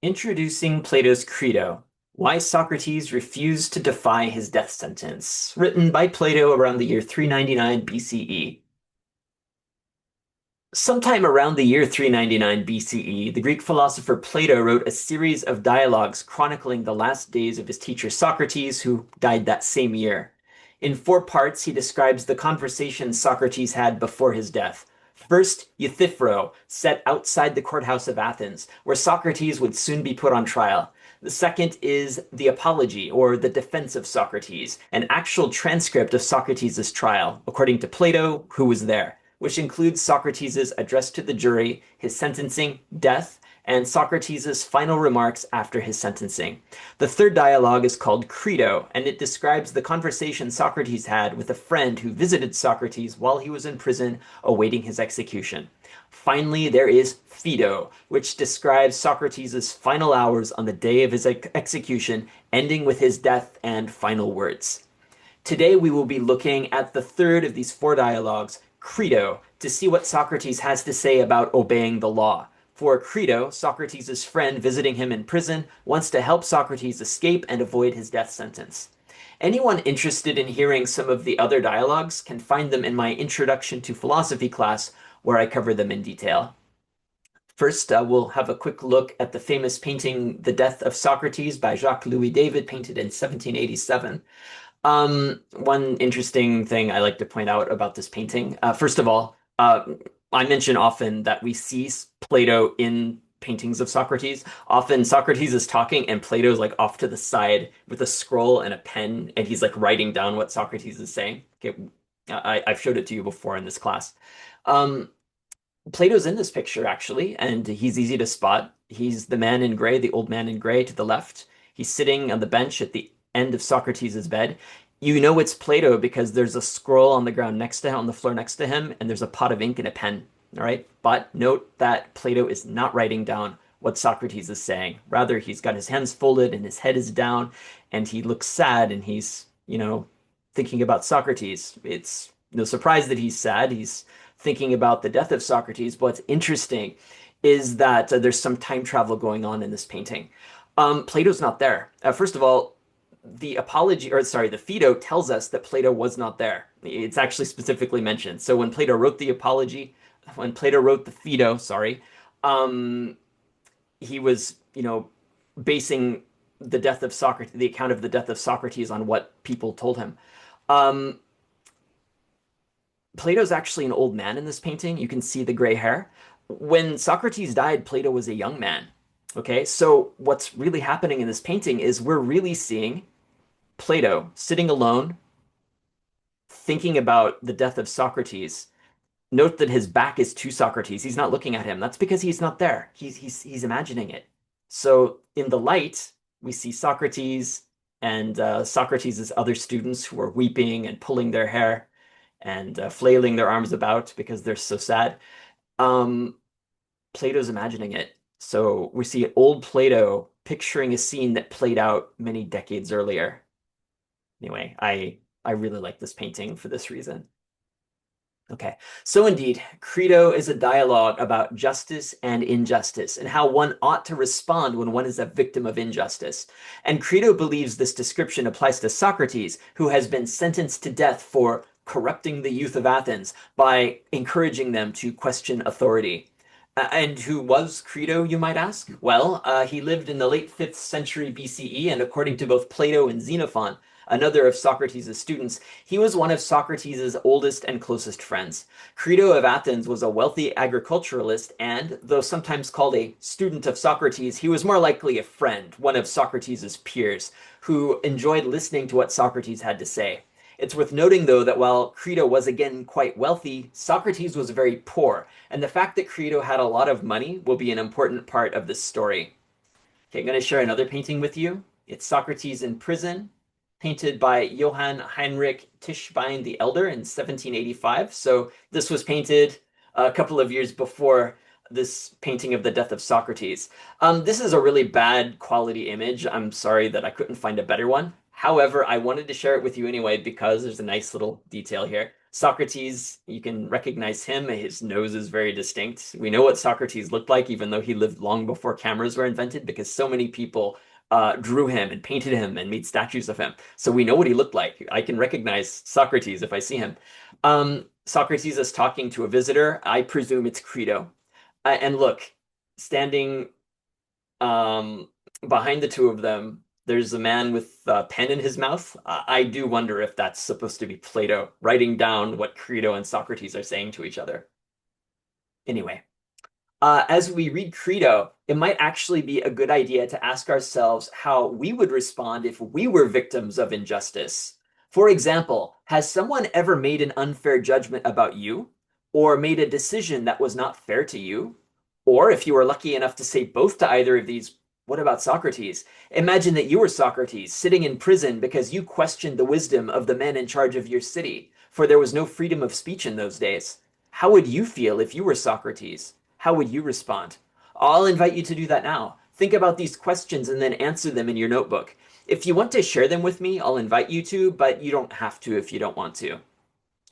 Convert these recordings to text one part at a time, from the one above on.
Introducing Plato's Crito, Why Socrates Refused to Defy His Death Sentence, written by Plato around the year 399 BCE. Sometime around the year 399 BCE, the Greek philosopher Plato wrote a series of dialogues chronicling the last days of his teacher Socrates, who died that same year. In four parts, he describes the conversations Socrates had before his death. First, Euthyphro, set outside the courthouse of Athens, where Socrates would soon be put on trial. The second is the Apology, or the Defense of Socrates, an actual transcript of Socrates' trial, according to Plato, who was there, which includes Socrates' address to the jury, his sentencing, death, and Socrates' final remarks after his sentencing. The third dialogue is called Crito, and it describes the conversation Socrates had with a friend who visited Socrates while he was in prison awaiting his execution. Finally, there is Phaedo, which describes Socrates' final hours on the day of his execution, ending with his death and final words. Today we will be looking at the third of these four dialogues, Crito, to see what Socrates has to say about obeying the law. For Crito, Socrates' friend visiting him in prison, wants to help Socrates escape and avoid his death sentence. Anyone interested in hearing some of the other dialogues can find them in my Introduction to Philosophy class, where I cover them in detail. First, we'll have a quick look at the famous painting The Death of Socrates by Jacques-Louis David, painted in 1787. One interesting thing I like to point out about this painting, first of all, I mention often that we see Plato in paintings of Socrates. Often Socrates is talking and Plato's like off to the side with a scroll and a pen, and he's like writing down what Socrates is saying. Okay, I've showed it to you before in this class. Plato's in this picture actually, and he's easy to spot. He's the man in gray, the old man in gray to the left. He's sitting on the bench at the end of Socrates' bed. You know it's Plato because there's a scroll on the ground next to him, on the floor next to him, and there's a pot of ink and a pen. All right. But note that Plato is not writing down what Socrates is saying. Rather, he's got his hands folded and his head is down, and he looks sad and he's, thinking about Socrates. It's no surprise that he's sad. He's thinking about the death of Socrates. But what's interesting is that there's some time travel going on in this painting. Plato's not there. First of all, the Phaedo tells us that Plato was not there. It's actually specifically mentioned. So when Plato wrote the Phaedo, he was, basing the death of Socrates, the account of the death of Socrates on what people told him. Plato's actually an old man in this painting. You can see the gray hair. When Socrates died, Plato was a young man. Okay, so what's really happening in this painting is we're really seeing Plato sitting alone, thinking about the death of Socrates. Note that his back is to Socrates. He's not looking at him. That's because he's not there. He's imagining it. So in the light, we see Socrates and Socrates' other students who are weeping and pulling their hair and flailing their arms about because they're so sad. Plato's imagining it. So we see old Plato picturing a scene that played out many decades earlier. Anyway, I really like this painting for this reason. Okay, so indeed, Crito is a dialogue about justice and injustice and how one ought to respond when one is a victim of injustice. And Crito believes this description applies to Socrates, who has been sentenced to death for corrupting the youth of Athens by encouraging them to question authority. And who was Crito, you might ask? Well, he lived in the late 5th century BCE, and according to both Plato and Xenophon, another of Socrates' students, he was one of Socrates' oldest and closest friends. Crito of Athens was a wealthy agriculturalist, and, though sometimes called a student of Socrates, he was more likely a friend, one of Socrates' peers, who enjoyed listening to what Socrates had to say. It's worth noting, though, that while Crito was again quite wealthy, Socrates was very poor, and the fact that Crito had a lot of money will be an important part of this story. Okay, I'm going to share another painting with you. It's Socrates in prison, painted by Johann Heinrich Tischbein the Elder in 1785. So this was painted a couple of years before this painting of the death of Socrates. This is a really bad quality image. I'm sorry that I couldn't find a better one. However, I wanted to share it with you anyway because there's a nice little detail here. Socrates, you can recognize him. His nose is very distinct. We know what Socrates looked like, even though he lived long before cameras were invented, because so many people drew him and painted him and made statues of him. So we know what he looked like. I can recognize Socrates if I see him. Socrates is talking to a visitor. I presume it's Crito. And look, standing um, behind the two of them, there's a man with a pen in his mouth. I do wonder if that's supposed to be Plato writing down what Crito and Socrates are saying to each other. Anyway, as we read Crito, it might actually be a good idea to ask ourselves how we would respond if we were victims of injustice. For example, has someone ever made an unfair judgment about you, or made a decision that was not fair to you? Or if you were lucky enough to say both to either of these, what about Socrates? Imagine that you were Socrates, sitting in prison because you questioned the wisdom of the men in charge of your city, for there was no freedom of speech in those days. How would you feel if you were Socrates? How would you respond? I'll invite you to do that now. Think about these questions and then answer them in your notebook. If you want to share them with me, I'll invite you to, but you don't have to if you don't want to.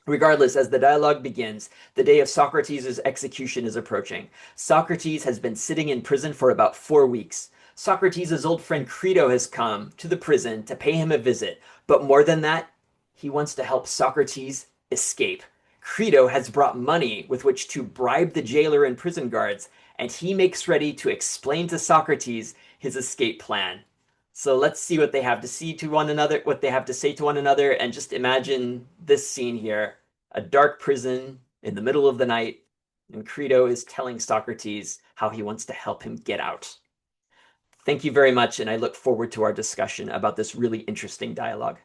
Regardless, as the dialogue begins, the day of Socrates' execution is approaching. Socrates has been sitting in prison for about 4 weeks. Socrates' old friend Crito has come to the prison to pay him a visit, but more than that, he wants to help Socrates escape. Crito has brought money with which to bribe the jailer and prison guards, and he makes ready to explain to Socrates his escape plan. So let's see what they have to see to one another, what they have to say to one another, and just imagine this scene here. A dark prison in the middle of the night, and Crito is telling Socrates how he wants to help him get out. Thank you very much, and I look forward to our discussion about this really interesting dialogue.